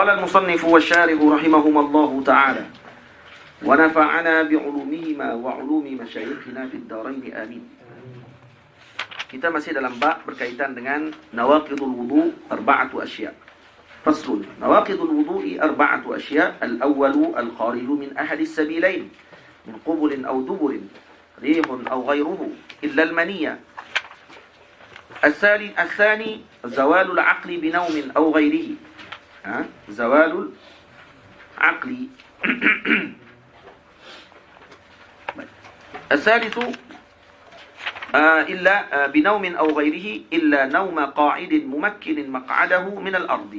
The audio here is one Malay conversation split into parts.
Qala al-musannif wa syarih rahimahumallahu ta'ala wa nafa'ana bi'ulumihima wa 'ulumi masyayikhina fid dharain amin. Kita masih dalam bab berkaitan dengan nawaqidul wudu arba'atu asya'. Faslun. Nawaqidul wudu'i arba'atu asya'. Al-awwalu al-khariju min ahadis sabilain min qubulin aw duburin rihun aw ghayruhu illa al-maniyya. الثاني زوال العقل بنوم أو غيره. زوال العقل. الثالث إلا بنوم أو غيره إلا نوم قاعد ممكن مقعده من الأرض.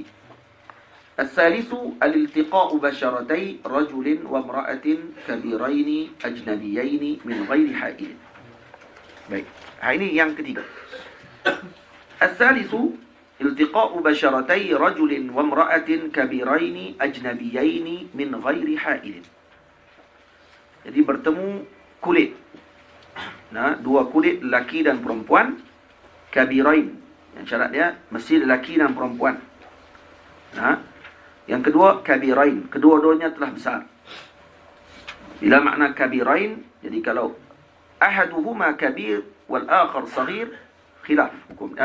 الثالث الالتقاء بشرتي رجل وامرأة كبيرين أجنبيين من غير حائل. Baik, ini yang ketiga. الثالث التقاء بشرتي رجل وامرأة كبيرين أجنبيين من غير حائل. Jadi bertemu kulit. Nah, dua kulit lelaki dan perempuan kabirain. Yang syarat dia mesti lelaki dan perempuan. Nah, yang kedua kabirain, kedua-duanya telah besar. Bila makna kabirain, jadi kalau ahaduhuma kabir wal akhar saghir, khilaf hukum.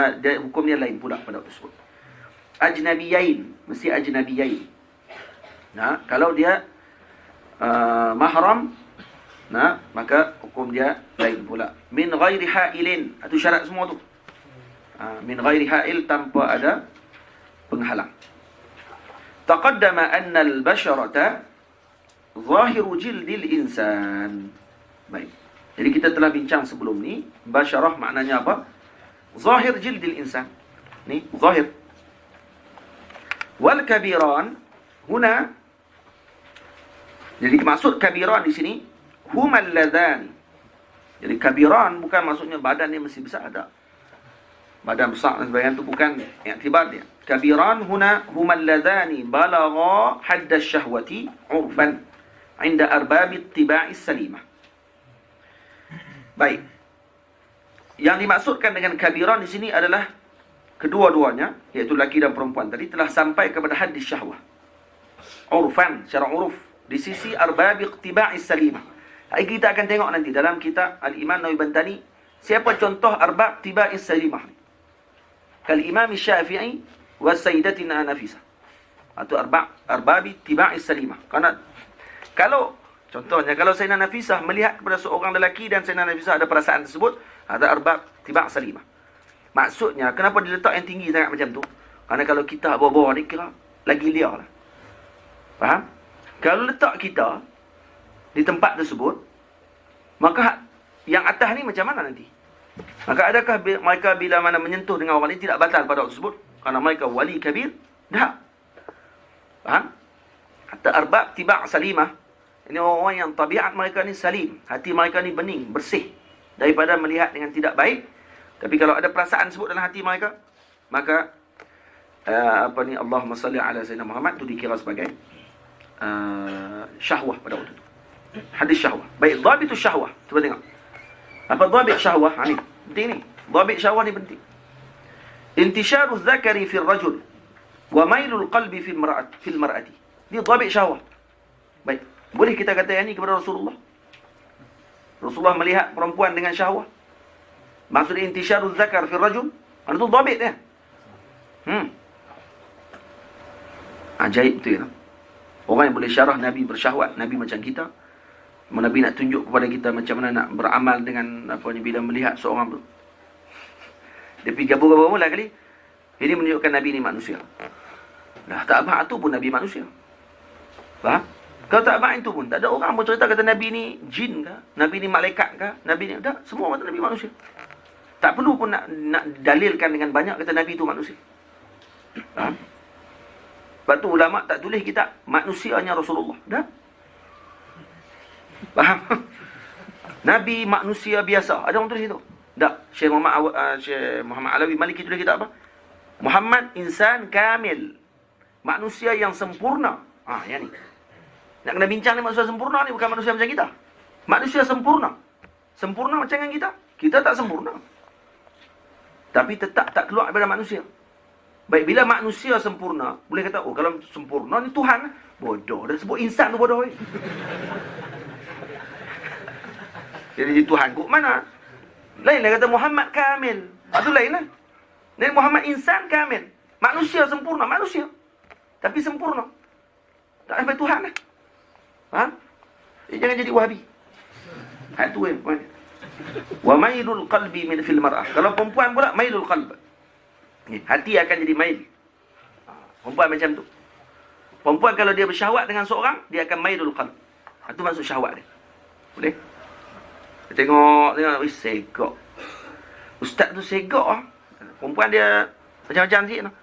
Hukumnya lain pula pada tersebut. Ajnabiyain, mesti ajnabiyain. Nah, kalau dia mahram, nah, maka hukum dia lain pula. Min ghairi ha'ilin, itu syarat semua tu. Min ghairi ha'il, tanpa ada penghalang. Taqaddama anna al-basharata zahiru jildil insan. Baik. Jadi kita telah bincang sebelum ni, basyarah maknanya apa? Zahir jildil insan. Ni zahir. Wal kabiran huna, jadi maksud kabiran di sini humal ladhani. Jadi kabiran bukan maksudnya badan dia mesti besar, ada. Badan besar dan sebagainya itu bukan iktibar dia. Kabiran huna humal ladhani balagha hadd asyahwati urfan 'inda arbab ittiba'i salimah. Baik. Yang dimaksudkan dengan kabiran di sini adalah kedua-duanya, iaitu lelaki dan perempuan tadi, telah sampai kepada hadis syahwah. Urfan, secara uruf, di sisi arbab ittiba'i salimah. Kita akan tengok nanti dalam kitab Al-Imam Nawawi Bantani, siapa contoh arbab tiba'is salimah. Kal-Imam Syafi'i wa Sayyidatina Nafisah. Atau arbabi tiba'is salimah. Karena kalau contohnya kalau Sayyidina Nafisah melihat kepada seorang lelaki dan Sayyidina Nafisah ada perasaan tersebut, ada arbab tiba' salimah. Maksudnya kenapa diletak yang tinggi sangat macam tu? Karena kalau kita bawah-bawah ni kira lagi liar lah. Faham? Kalau letak kita di tempat tersebut, maka yang atas ni macam mana nanti? Maka adakah mereka bila mana menyentuh dengan orang ini tidak batal pada waktu tersebut? Karena mereka wali kabir? Tak. Faham? Hatta arbab tiba' salimah, ini orang-orang yang tabiat mereka ni salim, hati mereka ni bening, bersih daripada melihat dengan tidak baik. Tapi kalau ada perasaan tersebut dalam hati mereka, maka Allahumma salli ala Sayyidina Muhammad, itu dikira sebagai syahwah pada waktu itu. Hadis syahwah. Baik, dhabit syahwah. Cuba tengok. Apa dhabit syahwah? Ni penting ni. Dhabit syahwah ni penting. Intisharu dzakari fil rajul wa mailul qalbi fil mar'ati. Ni dhabit syahwah. Baik. Boleh kita kata yang ni kepada Rasulullah? Rasulullah melihat perempuan dengan syahwah. Maksud intisyaruz zakar fil rajul, itu dhabit dia. Ajaib tu ya. Orang yang boleh syarah Nabi bersyahwat, Nabi macam kita. Nabi nak tunjuk kepada kita macam mana nak beramal dengan bila melihat seorang tu. Dia pergi gabung-gabung mula kali. Ini menunjukkan Nabi ni manusia. Dah tak abang tu pun Nabi manusia. Faham? Kalau tak abang itu pun tak ada orang pun cerita kata Nabi ni jin ke, Nabi ni malaikat ke, Nabi ni tak, semua kata Nabi manusia. Tak perlu pun nak dalilkan dengan banyak kata Nabi itu manusia. Faham? Sebab tu ulama tak tulis kitab manusianya Rasulullah. Dah? Faham? Nabi manusia biasa. Ada orang tulis itu? Tak. Syekh Muhammad Alawi Maliki tulis kitab apa? Muhammad insan kamil. Manusia yang sempurna. Yang ni. Nak kena bincang ni manusia sempurna ni, bukan manusia macam kita. Manusia sempurna. Sempurna macam dengan kita. Kita tak sempurna. Tapi tetap tak keluar daripada manusia. Baik, bila manusia sempurna, boleh kata, oh kalau sempurna ni Tuhan. Bodoh, dah sebut insan tu bodoh. Jadi Tuhan kok mana? Lainlah kata Muhammad kamil. Itu lainlah. Nabi Muhammad insan kamil. Manusia sempurna, manusia. Tapi sempurna. Tak sampai Tuhan lah. Faham? Jangan jadi wahabi. Hal tu poin. Wa mailul qalbi min fil mar'ah. Kalau perempuan pula mailul qalb. Hati akan jadi mail. Perempuan macam tu. Perempuan kalau dia bersyahwat dengan seorang, dia akan mailul qalb. Itu maksud syahwat dia. Boleh? Tengok, segak. Ustaz tu segak lah. Perempuan dia macam-macam sikit lah.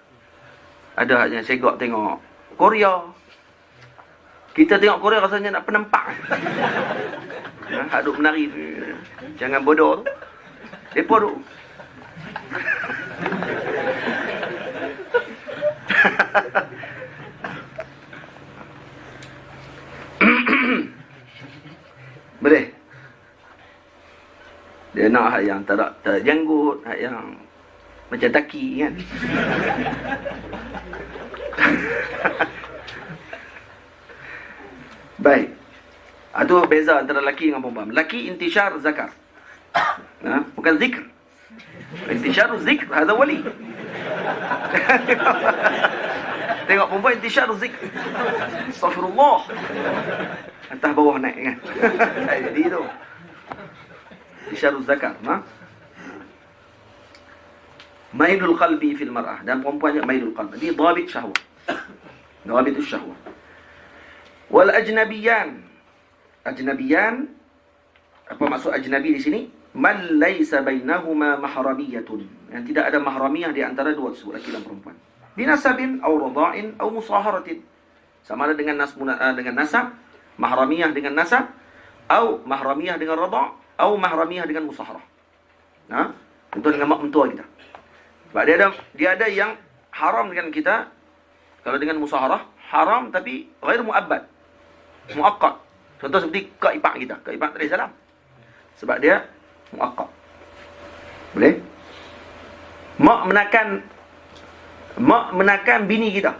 Ada yang segak tengok Korea. Kita tengok Korea rasanya nak penempak. Hak duk menari. Jangan bodoh tu. Depa duk. Boleh. Dia nak hak yang tak janggut, hak yang macam taki kan. Baik. Itu beza antara lelaki dengan perempuan. Lelaki intishar zakar. Bukan zikr. Intishar zikr, hada wali. Tengok perempuan intishar zikr. Astaghfirullah. Atas bawah naik kan. Tak jadi tu. Intishar zakar. Mailul qalbi fil mar'ah. Dan perempuan juga mailul qalbi. Ini dhabit syahwat. Dhabit syahwat. Wal ajnabiyan. Ajnabiyan, apa maksud ajnabi di sini? Man laisa bainahuma mahramiyatun. Yang tidak ada mahramiyah di antara dua tersebut, laki dan perempuan. Binasabin aw radha'in aw musaharatin. Sama ada dengan nasab, mahramiyah dengan nasab, atau mahramiyah dengan radha', atau mahramiyah dengan musaharah. Tentu dengan mak mentua kita. Sebab dia ada yang haram dengan kita. Kalau dengan musaharah haram tapi ghair muabbad. Muaqqad. Contoh seperti kak ipar kita. Kak ipar tak ada salam. Sebab dia muaqqad. Boleh? Mak menakan bini kita.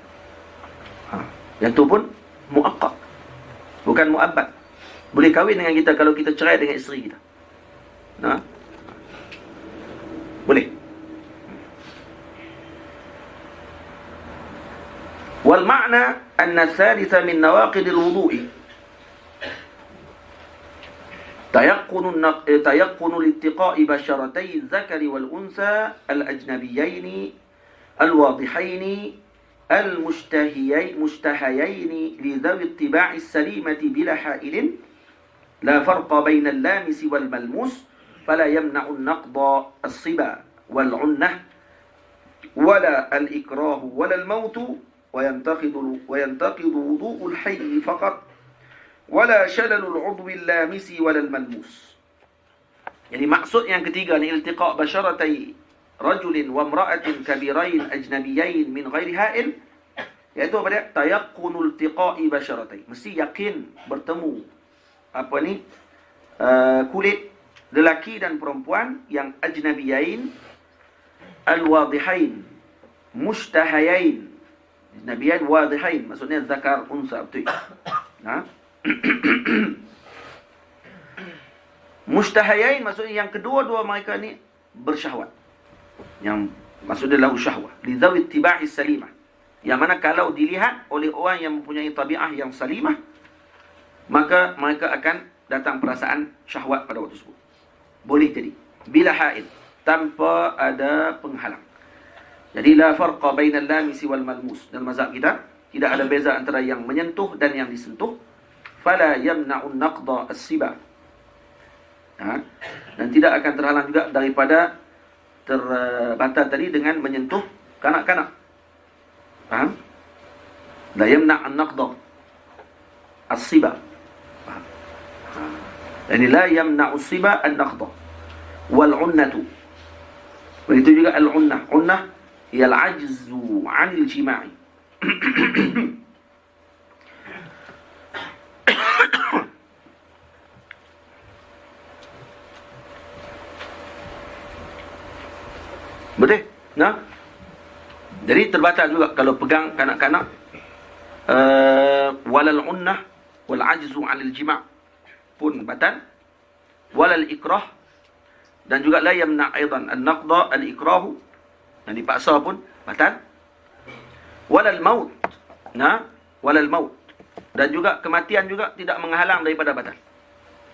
Yang tu pun muaqqad. Bukan muabbad. Boleh kahwin dengan kita kalau kita cerai dengan isteri kita. Boleh. Wal ma'na anna thalitha min nawaqidil wudu'i تيقن الاتقاء بشرتي الذكر والأنثى الأجنبيين الواضحين المشتهيين لذوي الطباع السليمة بلا حائل لا فرق بين اللامس والملموس فلا يمنع النقض الصبا والعنة ولا الإكراه ولا الموت وينتقض وضوء الحي فقط wala shalalul udwi lamisi walal malmus. Jadi maksud yang ketiga ni iltiqa' basyaratai rajulin wa imra'atin kabirain ajnabiyain min ghairi ha'il, iaitu apa dia? Tayaqqunul iltiqa'i basyaratai. Mesti yakin bertemu kulit lelaki dan perempuan yang ajnabiyain alwadihain mushtahayain. Ajnabiyain wadihain maksudnya zakar unsa betul. Mushtahayain maksudnya yang kedua-dua mereka ni bersyahwat. Yang maksudnya lahu syahwah li dhawi ittiba'i salimah. Yang mana kalau dilihat oleh orang yang mempunyai tabiat yang salimah, maka mereka akan datang perasaan syahwat pada waktu tersebut. Boleh jadi bila haid, tanpa ada penghalang. Jadi la farqa bainal lamisi wal malmus. Dalam mazhab kita tidak ada beza antara yang menyentuh dan yang disentuh. Fala yamna'un naqda as-siba. Dan tidak akan terhalang juga daripada terbatal tadi dengan menyentuh kanak-kanak. Faham? La yamna'un naqda as-siba. Yani la yamna'u as-siba an-naqda wal 'unnatu. Begitu juga al-'unnah. 'Unnah hiya al-'ajzu 'anil jima'i. Betul? Jadi terbatal juga kalau pegang kanak-kanak. Walal unnah wal ajzu 'anil jima' pun batal. Walal ikrah, dan juga la yamna' aidan an-naqda al-ikrahu, yang dipaksa pun batal. Walal maut, walal maut, dan juga kematian juga tidak menghalang daripada batal.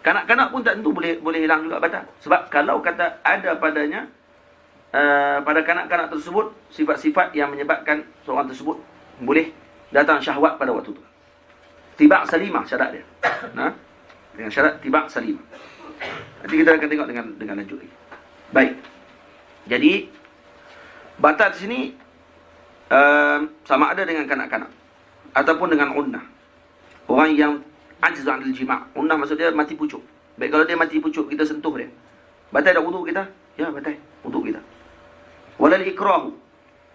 Kanak-kanak pun tak tentu boleh hilang juga batal. Sebab kalau kata ada padanya pada kanak-kanak tersebut sifat-sifat yang menyebabkan seorang tersebut boleh datang syahwat pada waktu itu. Tiba' salimah syarat dia. Dengan syarat tiba' salimah. Nanti kita akan tengok dengan lanjut lagi. Baik. Jadi batal di sini sama ada dengan kanak-kanak ataupun dengan unnah. Orang yang ajiz 'anil jima'. Unnah maksud dia mati pucuk. Baik, kalau dia mati pucuk, kita sentuh dia, batal tak wudu kita? Ya, batal wudu kita. Walal ikrahu,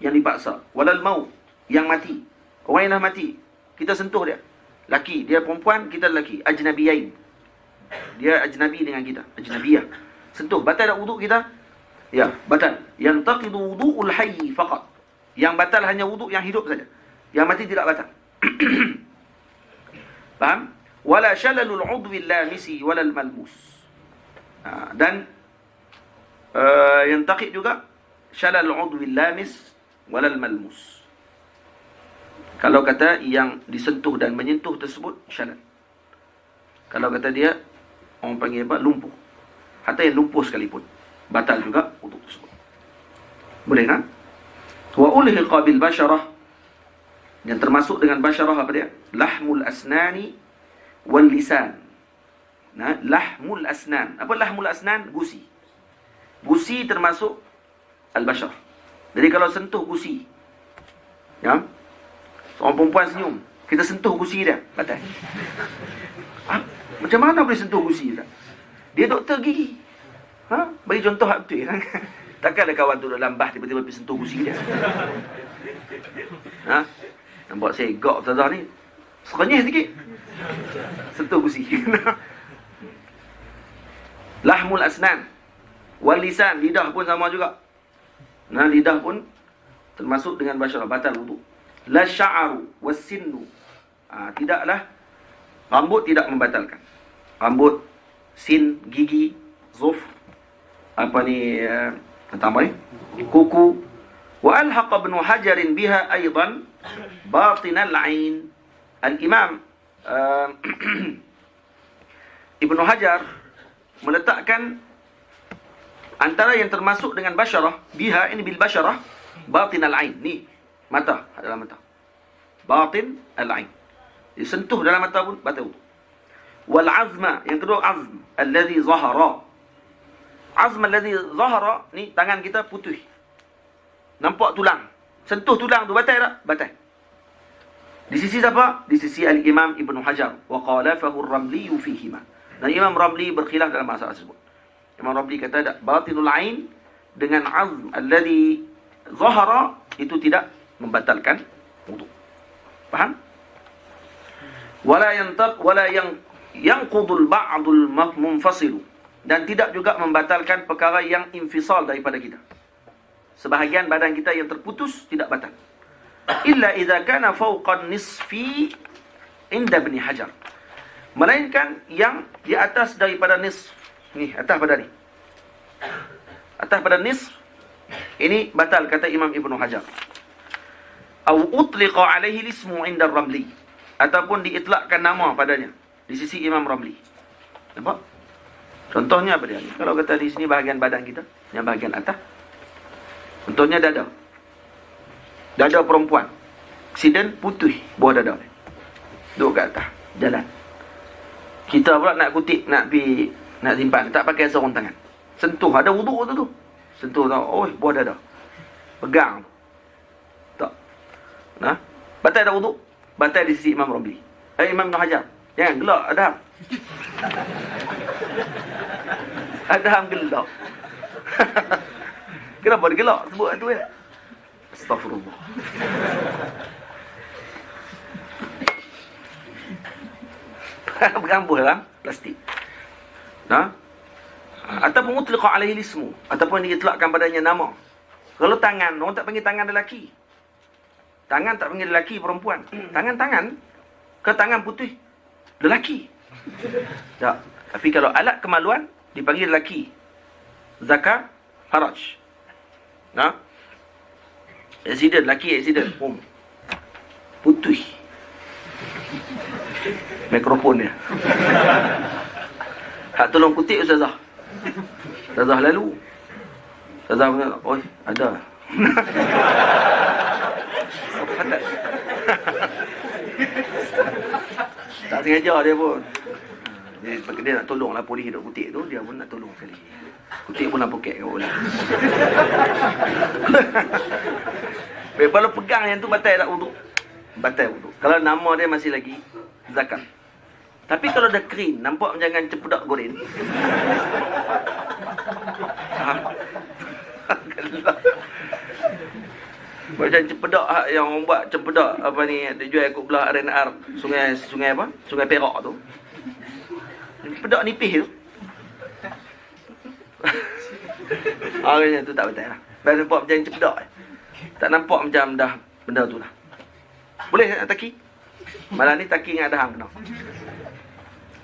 yang dipaksa. Walal maut, yang mati. Orang yang dah mati, kita sentuh dia. Laki, dia perempuan, kita lelaki. Ajnabiyain, dia ajnabi dengan kita, ajnabiyah. Sentuh, batal tak wudu kita? Ya, batal. Yantaqidu wudu'ul hayy faqat. Yang batal hanya wudu yang hidup saja. Yang mati tidak batal. Faham? Wala shalalul 'udwi lamisi walal malmus. Dan yantaqid juga syalalul 'udwi lamis walal malmus. Kalau kata yang disentuh dan menyentuh tersebut syalal. Kalau kata dia, orang panggil apa? Lumpuh. Hatta yang lumpuh sekalipun batal juga wudu tersebut. Boleh kan? Wa ulhiqa bil basyarah, yang termasuk dengan basyarah apa dia? Lahmul asnani wal lisan. Lahmul asnan. Apa lahmul asnan? Gusi. Gusi termasuk al-basyarah. Jadi kalau sentuh gusi, ya, seorang perempuan senyum, kita sentuh gusi dia, batal. Macam mana boleh sentuh gusi dia? Dia doktor gigi. Bagi contoh hak betul kan? Takkan ada kawan tu dalam bah tiba-tiba pergi sentuh gusi dia. Nampak saya gok ustazah ni, serenyih sikit, sentuh gusi. Lahmul asnan wal lisan, lidah pun sama juga. Lidah pun termasuk dengan basyarah, batal wudu. La sya'aru was sinnu, tidaklah, rambut tidak membatalkan. Rambut, sin, gigi, zuf, kuku. Wa alhaqa ibn Hajar biha aidan batin al-ain. Al-Imam Ibnu Hajar meletakkan antara yang termasuk dengan basyarah, biha ini bil basyarah, batin al-ain, ni mata, dalam mata, batin al-ain, disentuh dalam mata pun batal wudu. Wal azma, yang kedua azm alladhi zahara. Azm alladhi zahara ni tangan kita putih, nampak tulang, sentuh tulang tu batal tak? Batal. Di sisi siapa? Di sisi al-Imam Ibnu Hajar. Wa qalafahu ar-Ramli fihima. Dan Imam Ramli berkhilaf dalam masalah tersebut. Imam Ramli kata tak, batinul ain dengan azm alladhi zahara itu tidak membatalkan wudu. Faham? Wala yanqudul ba'dul munfasilu, dan tidak juga membatalkan perkara yang infisal daripada kita. Sebahagian badan kita yang terputus tidak batal. Illa idza kana fawqa nisfi inda Ibn Hajar, melainkan yang di atas daripada nisf. Ni atas pada ni, atas pada nisf ini batal kata Imam Ibnu Hajar. Au utliqa alaihi ismu inda Ramli, ataupun diitlakkan nama padanya di sisi Imam Ramli. Nampak? Contohnya apa dia ni? Kalau kata di sini bahagian badan kita, yang bahagian atas, contohnya dada. Dada perempuan, aksiden putih bawah dada ni, duduk kat atas jalan. Kita pula nak kutip, nak simpan, tak pakai sarung tangan, sentuh, ada wuduk tu, sentuh tu, bawah dada, pegang tak, batal ada wuduk, batal di sisi Imam Ramli. Imam Ibn Hajar, jangan gelak, Adam. Adam gelak. Kenapa dia gelak sebut tu ya? Astaghfirullah. Bergambuh dalam plastik. Ataupun utliqa alaihi ismu, ataupun diitlakkan padanya nama. Kalau tangan, orang tak panggil tangan lelaki. Tangan tak panggil lelaki perempuan. Tangan-tangan ke tangan putih lelaki. Tak. Tapi kalau alat kemaluan dipanggil lelaki. Zakar, haraj. Nah. Accident, lelaki accident. Putih. Mikrofon dia. Hak tolong kutip Ustazah. Ustazah lalu. Ustazah kata, oi, ada. Tak sengaja dia pun. Dia nak tolonglah polis hidup kutip tu, dia pun nak tolong sekali. Kutip pun nak poket kau pula. Kalau pegang yang tu batal tak wuduk? Batal wuduk. Kalau nama dia masih lagi zakat. Tapi kalau dah kering, nampak macam cempedak goreng. Macam cempedak yang orang buat cempedak apa ni, dia jual ikut belah RNR sungai apa? Sungai Perak tu. Cempedak nipis tu. Macam tu tak betul lah. Baik nampak macam cempedak. Tak nampak macam dah benda tu lah. Boleh nak taki? Malah ni taki dengan ada hang kena.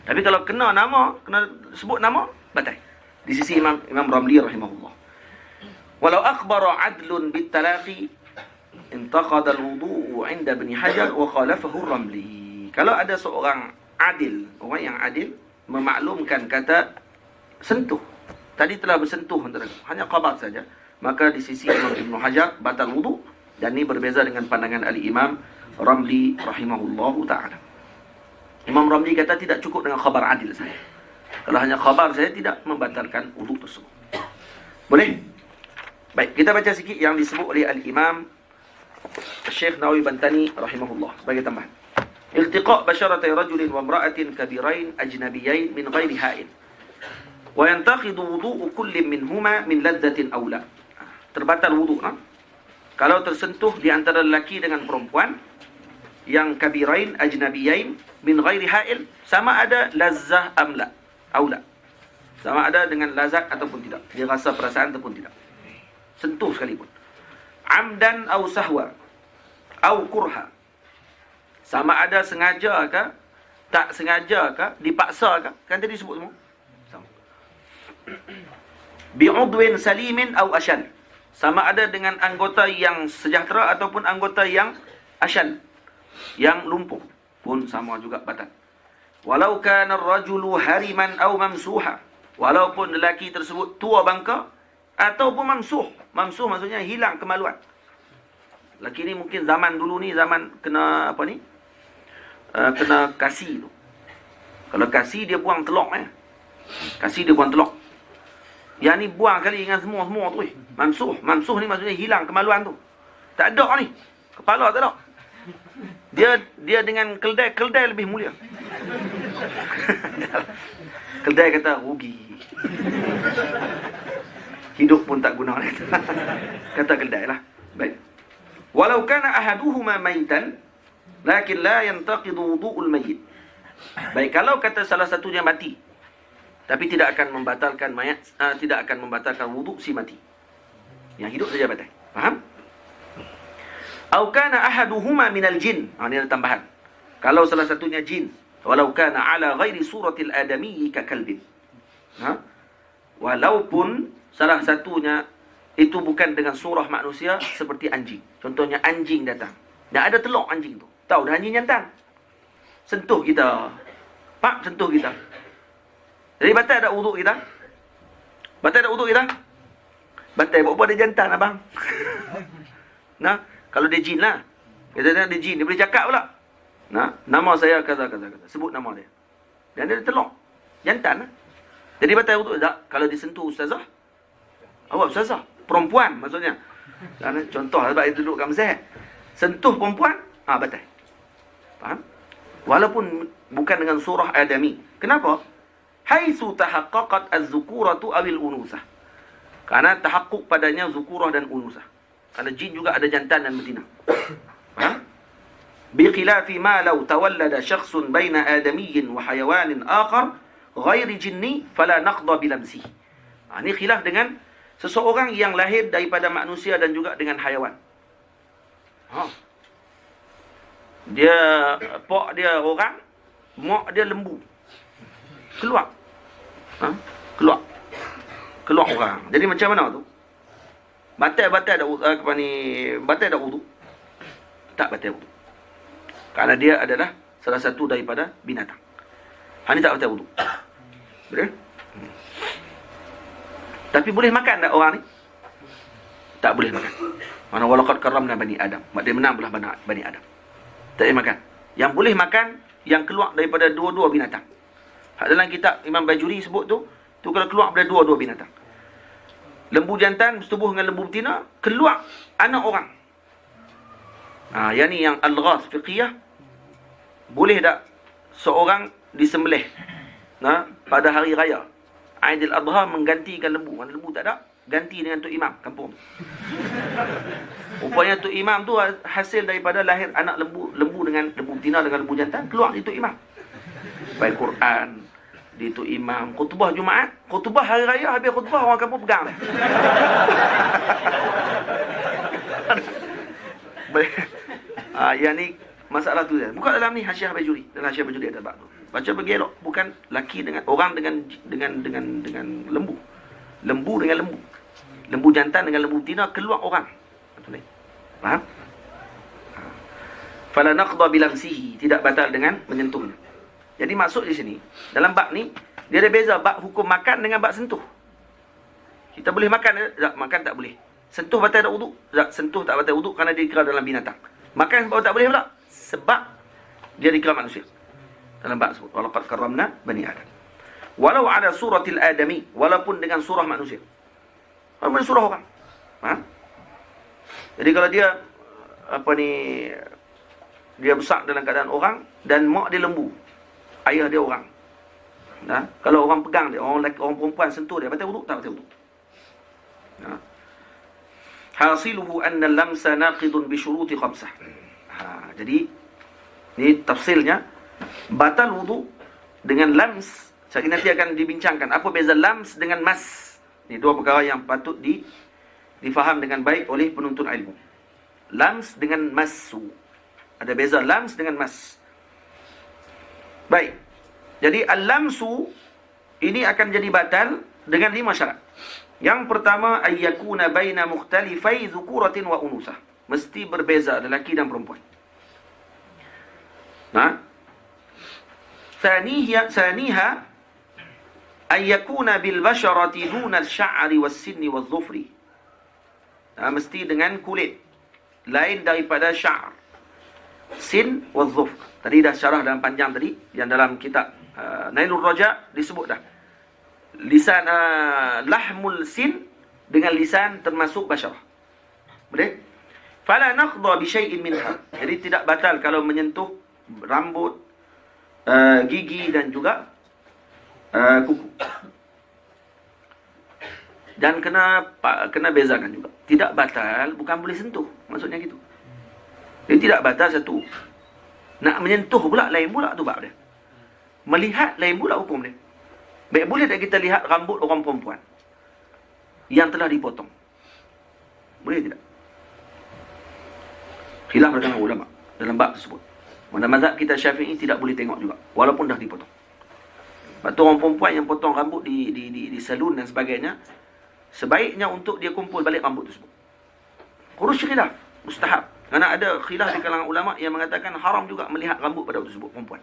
Tapi kalau kena nama, kena sebut nama, batal. Di sisi Imam Ramli rahimahullah. Walau akhbara adlun bitalaqi intaqada alwudu'u 'inda Ibn Hajar wa khalafahu Ramli. Kalau ada seorang adil, orang yang adil memaklumkan kata sentuh. Tadi telah bersentuh antara hanya khabar saja, maka di sisi Imam Ibn Hajar batal wudu, dan ini berbeza dengan pandangan al-Imam Ramli rahimahullahu taala. Imam Ramli kata tidak cukup dengan khabar adil saja. Kalau hanya khabar saja tidak membatalkan wudu tersebut. Boleh? Baik, kita baca sikit yang disebut oleh al-Imam Syekh Nawawi Bantani rahimahullah sebagai tambahan. Iltiqa' basharatay rajulin wa imra'atin kabirain ajnabiyain min ghairi ha'il. Wa yantaqidu wudu'u kullin minhuma min ladzatin aw la. Terbatal wudu, nah? Kalau tersentuh di antara lelaki dengan perempuan yang kabirain ajnabiyain min ghairi ha'il, sama ada lazzah amla aula, sama ada dengan lazat ataupun tidak, dia rasa perasaan ataupun tidak, sentuh sekalipun. Amdan au sahwa au kurha, sama ada sengaja ke tak sengaja ke, dipaksa ke, kan tadi sebut semua sama. Bi'udwin salimin au ashal, sama ada dengan anggota yang sejahtera ataupun anggota yang ashal, yang lumpuh, pun sama juga batal. Walau kana ar-rajulu hariman aw mamsuha, walaupun lelaki tersebut tua bangka ataupun mamsuh. Mamsuh maksudnya hilang kemaluan. Lelaki ni mungkin zaman dulu ni zaman kena apa ni? Kena kasih tu. Kalau kasih dia buang telok Kasih dia buang telok. Yang ni buang kali dengan semua tu. Mamsuh. Mamsuh ni maksudnya hilang kemaluan tu. Tak ada ni. Kepala tak ada. Dia dengan keldai lebih mulia. Keldai kata rugi. Hidup pun tak guna. Kata keldai lah. Baik. Walau kana ahaduhuma maitan lakin la yantaqidu wudu'ul mayyit. Baik, kalau kata salah satunya mati tapi tidak akan membatalkan tidak akan membatalkan wudu si mati. Yang hidup saja batal. Faham? Au kana ahaduhuma minal jin. Ini ada tambahan. Kalau salah satunya jin, walau kana ala ghairi suratil adamiyyi ka kalbin. Walaupun salah satunya itu bukan dengan surah manusia seperti anjing. Contohnya anjing datang. Dan ada telok anjing tu. Tahu dah anjing jantan. Sentuh kita. Pak sentuh kita. Jadi batal tak wuduk kita? Batal tak wuduk kita? Batal. Buat apa dia jantan abang? Nah, kalau dia jin lah. Dia jin, dia boleh cakap pula. Nah, nama saya kaza. Sebut nama dia. Dan dia telok. Jantan lah. Jadi batal wuduk tak? Kalau disentuh ustazah. Awak ustazah. Perempuan maksudnya. Contoh sebab dia duduk kat masjid. Sentuh perempuan, batal. Faham? Walaupun bukan dengan surah adami. Kenapa? Haitsu tahaqqaqat az-zukuratu awil unusah. Karena tahakkuk padanya zukurah dan unusah. Kalau jin juga ada jantan dan betina. Faham? Bi khilafi ma law tawallada syakhsun baina adamiyyin wa hayawanin akhar ghairi jinni fala naqda bilamsi. Ini khilaf dengan seseorang yang lahir daripada manusia dan juga dengan hayawan. Dia pak dia orang, mak dia lembu. Keluar. Keluar. Keluar orang. Jadi macam mana tu? Batal dah batal dah wudu. Tak batal wudu. Kerana dia adalah salah satu daripada binatang. Ini tak batal wudu. Boleh? Tapi boleh makan tak orang ni? Tak boleh makan. Mana walaqad karramna bani Adam. Mak dia menang belah bani Adam. Tak boleh makan. Yang boleh makan yang keluar daripada dua-dua binatang. Dalam kitab Imam Bajuri sebut tu kalau keluar daripada dua-dua binatang. Lembu jantan bersetubuh dengan lembu betina, keluar anak orang. Yang ni yang al-ghath fiqhiyah. Boleh tak seorang disembelih pada hari raya Aidil Adha menggantikan lembu. Mana lembu tak ada, ganti dengan Tok Imam kampung tu. Rupanya Tok Imam tu hasil daripada lahir anak lembu dengan lembu betina dengan lembu jantan, keluar di Tok Imam. Baik Quran di Tok Imam, khutbah Jumaat, khutbah hari raya, habis khutbah orang kampung pegang dah. Yang ni masalah tu dia. Buka dalam ni Hasyiah Bajuri. Dalam Hasyiah Bajuri ada bab tu. Baca bergelok, bukan laki dengan orang dengan lembu. Lembu dengan lembu. Lembu jantan dengan lembu betina keluar orang. Betul ni. Faham? Fala naqda bilamsihi, tidak batal dengan menyentuhnya. Jadi maksud di sini, dalam bab ni dia ada beza bab hukum makan dengan bab sentuh. Kita boleh makan, tak, makan tak boleh. Sentuh batal tak wudu? Tak, sentuh tak batal wudu kerana dia dikira dalam binatang. Makan sebab tak boleh pula? Sebab dia dikira manusia. Dalam bab sebut walaqad karramna bani Adam. Walau ada suratil adami, walaupun dengan surah manusia. Walaupun surah orang. Jadi kalau dia dia besar dalam keadaan orang dan mak dia lembu, ayah dia orang. Kalau orang pegang dia, orang perempuan sentuh dia, batal wudu tak batal wudu. Hasiluhu anna lamsa naqidun bi syuruti khamsah. Jadi ni tafsirnya, batal wudu dengan lams. Jadi nanti akan dibincangkan apa beza lams dengan mas. Ini dua perkara yang patut difaham dengan baik oleh penuntut ilmu. Lams dengan masu. Ada beza lams dengan mas. Baik. Jadi al-lamsu ini akan jadi batal dengan 5 syarat. Yang pertama, ayyakuna baina mukhtalifai dzukuratin wa unusah. Mesti berbeza lelaki dan perempuan. Thaniha ayyakuna bil basharati duna asy-sya'ri was-sinni wadh-dhufri. Mesti dengan kulit lain daripada sya'r, sin wadh-dhufr. Tadi dah syarah dalam panjang tadi yang dalam kitab Nailur Raja disebut dah. Lisan lahmul sin dengan lisan termasuk basyarah. Boleh? Fala naqda bi syai'in minha. Jadi tidak batal kalau menyentuh rambut, gigi dan juga kuku. Dan kena bezakan juga. Tidak batal bukan boleh sentuh. Maksudnya gitu. Dia tidak batal satu. Nak menyentuh pula lain pula tu bab dia. Melihat lain pula hukum dia. Baik, boleh tak kita lihat rambut orang perempuan yang telah dipotong? Boleh tidak? Khilaf dalam ulama dalam bab tersebut. Mana mazhab kita Syafi'i tidak boleh tengok juga walaupun dah dipotong. Sebab tu orang perempuan yang potong rambut di salon dan sebagainya, sebaiknya untuk dia kumpul balik rambut tersebut. Kurus khilaf, mustahab. Kerana ada khilaf di kalangan ulama yang mengatakan haram juga melihat rambut pada waktu tersebut perempuan.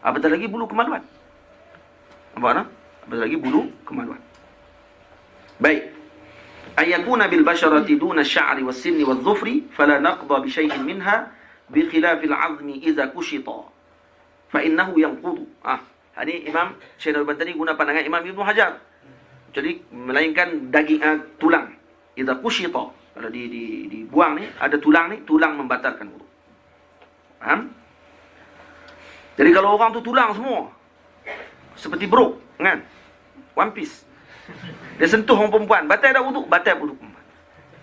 Apatah lagi bulu kemaluan. Apatah lagi bulu kemaluan. Baik. Ayakuna bil basharati duna asy-sya'ri was-sinni wadh-dhufri fala naqda bi syai'in minha bi khilafil 'azmi idza kushita fa innahu yanqudu. Ini Imam Syekh Al-Albani guna pandangan Imam Ibnu Hajar. Jadi melainkan daging tulang. Idza kushita, kalau dibuang ni ada tulang ni, tulang membatalkan wudu. Faham? Jadi kalau orang tu tulang semua seperti brok kan, one piece, dia sentuh orang perempuan, batal tak wudu? Batal wudu perempuan.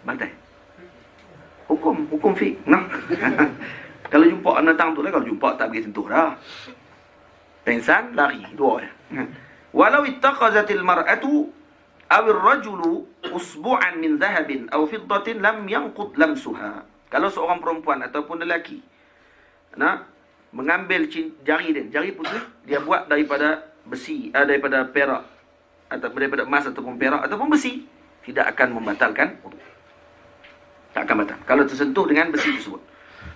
Batal. Hukum fiqh. Kalau jumpa anak tang tu lah, kalau jumpa tak pergi sentuh dah. Pengsan lari dua ya. Walau ittakhadhatil mar'atu aw ar-rajulu usbu'an min dhahabin aw fiddatin lam yanqud lamsuha. Kalau seorang perempuan ataupun lelaki mengambil jari dia, jari putih dia buat daripada besi, daripada perak atau daripada emas ataupun perak ataupun besi, tidak akan membatalkan wudu. Tak akan batal kalau tersentuh dengan besi tersebut.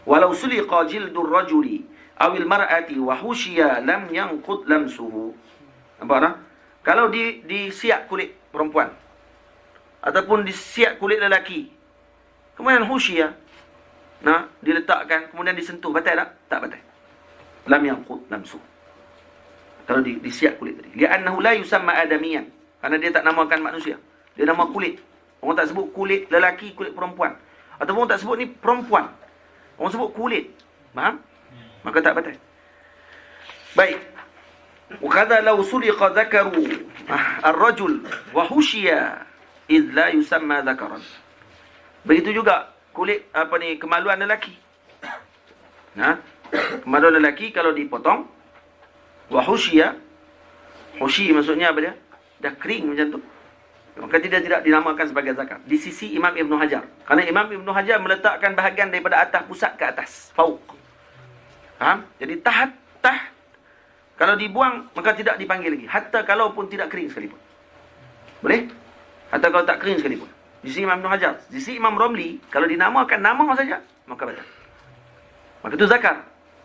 Walau suliqa jildur rajuli awil mar'ati wa husyiya lam yanqud lamsuhu. Nampak tak? Kalau disiap kulit perempuan ataupun disiap kulit lelaki, kemudian husyiya diletakkan, kemudian disentuh, batal tak? Tak batal. Lam yanqud lamsuhu. Kalau disiap kulit tadi. Li'annahu la yusamma adamiyan. Kerana dia tak namakan manusia. Dia nama kulit. Orang tak sebut kulit lelaki, kulit perempuan. Ataupun orang tak sebut ni perempuan. Orang sebut kulit. Faham? Maka tak batal. Baik. Wa kadza law suliqa dhakaru ar-rajul wa husyiya idh la yusamma dhakaran. Begitu juga kulit kemaluan lelaki. Kemaluan lelaki kalau dipotong, wa husyiya, husyi maksudnya apa dia? Dah kering macam tu, maka tidak dinamakan sebagai zakar di sisi Imam Ibn Hajar. Kerana Imam Ibn Hajar meletakkan bahagian daripada atas pusat ke atas, fauq. Faham? Jadi tahat kalau dibuang maka tidak dipanggil lagi, hatta kalau pun tidak kering sekalipun. Boleh? Hatta kalau tak kering sekalipun. Di sisi Imam Ibn Hajar. Di sisi Imam Romli, kalau dinamakan nama saja, maka batal. Maka itu zakar.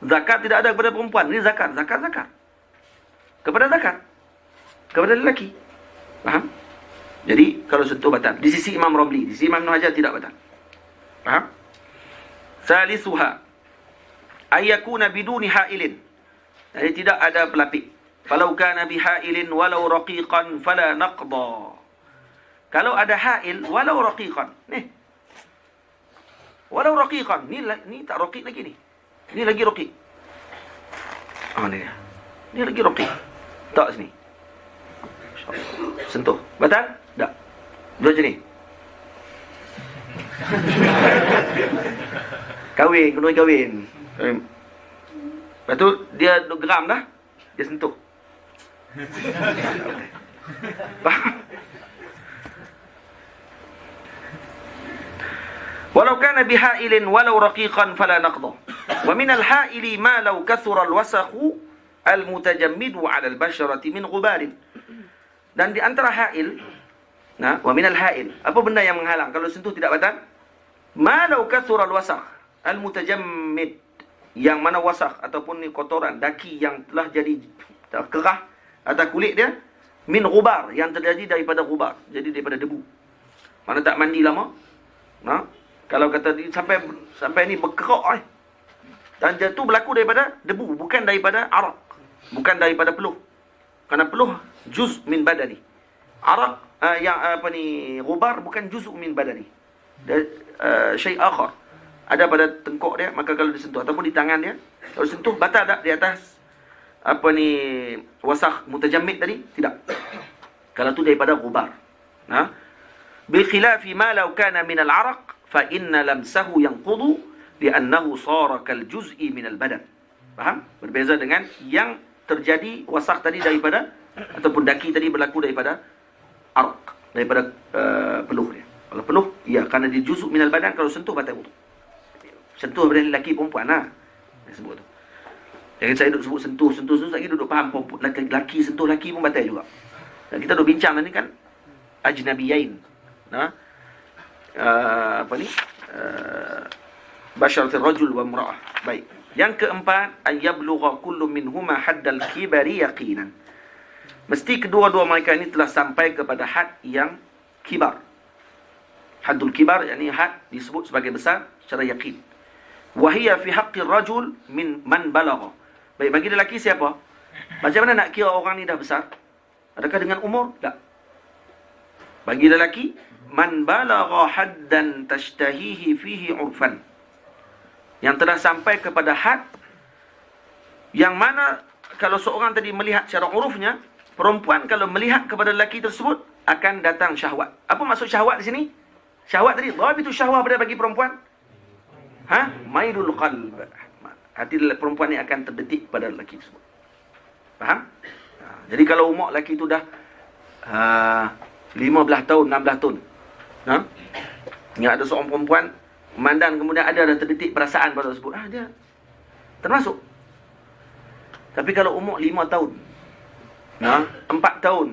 Zakat tidak ada kepada perempuan. Ini zakar. Kepada zakar. Kepada lelaki. Faham? Jadi, kalau sentuh batal. Di sisi Imam Romli. Di sisi Imam Ibn Hajar tidak batal. Faham? Salisuha. Ayyakuna biduni ha'ilin. Jadi, tidak ada pelapik. Falau kana bihailin walau raqiqan fala naqda. Kalau ada ha'il, walau raqiqan. Nih. Walau raqiqan. Ni tak raqiq lagi ni. Ni lagi raqiq. Ni dia. Ni lagi raqiq. Tak sini. Sentuh. Batal? Tak. Dua macam ni. Kahwin. Lepas tu, dia geram dah. Dia sentuh. Faham? Walau kana bihailin walau raqiqan fala naqda. Wa min al-ha'ili ma law kathura al-wasakhu al-mutajammidu 'ala al-basharati min ghubarin. Dan di antara ha'il, wa min al-ha'il, apa benda yang menghalang kalau sentuh tidak batal? Ma law kathura al-wasakh al-mutajammid, yang mana wasakh ataupun ni kotoran daki yang telah jadi kerah atas kulit dia, min ghubar, yang terjadi daripada ghubar, jadi daripada debu. Mana tak mandi lama, kalau kata sampai ni berkerak dan jatuh berlaku daripada debu, bukan daripada arak, bukan daripada peluh. Kerana peluh juz min badani. Arak ghubar bukan juz min badani. Syai' akhar. Ada pada tengkok dia, maka kalau disentuh ataupun di tangan dia, kalau sentuh batal tak di atas wasakh mutajammid tadi? Tidak. Kalau tu daripada ghubar. Bi khilafi ma law kana min al-araq fa inna lamsahu yanqudu li'annahu sara kal juz'i min al-badan. Faham? Berbeza dengan yang terjadi wasakh tadi daripada ataupun daki tadi berlaku daripada araq, daripada peluh dia. Kalau peluh, ya, kerana dia juz' min al-badan, kalau sentuh batal wudu. Sentuh daripada lelaki perempuan dia sebut tu. Jadi saya duduk sebut sentuh lagi duduk faham lelaki sentuh lelaki pun batal juga. Dan kita duduk bincang ni kan ajnabiyain. Basyaratul rajul wa imra'ah. Baik. Yang keempat, ayyablugha kullu minhuma haddal kibari yaqinan. Mesti kedua-dua mereka ini telah sampai kepada had yang kibar. Haddul kibar, yakni had disebut sebagai besar secara yakin. Wa hiya fi haqqir rajul min man balagha. Baik, bagi lelaki siapa? Macam mana nak kira orang ni dah besar? Adakah dengan umur? Tak. Bagi lelaki, man balagha haddan tashtahihi fihi urfan. Yang telah sampai kepada had yang mana kalau seorang tadi melihat secara urufnya, perempuan kalau melihat kepada lelaki tersebut akan datang syahwat. Apa maksud syahwat di sini? Syahwat tadi, dhabitu syahwat pada bagi perempuan? Mailul qalb. Hati perempuan ni akan terdetik pada lelaki tersebut. Faham? Jadi kalau umur lelaki tu dah 15 tahun, 16 tahun. Yang ada seorang perempuan memandang, kemudian ada terdetik perasaan pada tersebut. Dia termasuk. Tapi kalau umur 5 tahun, 4 tahun,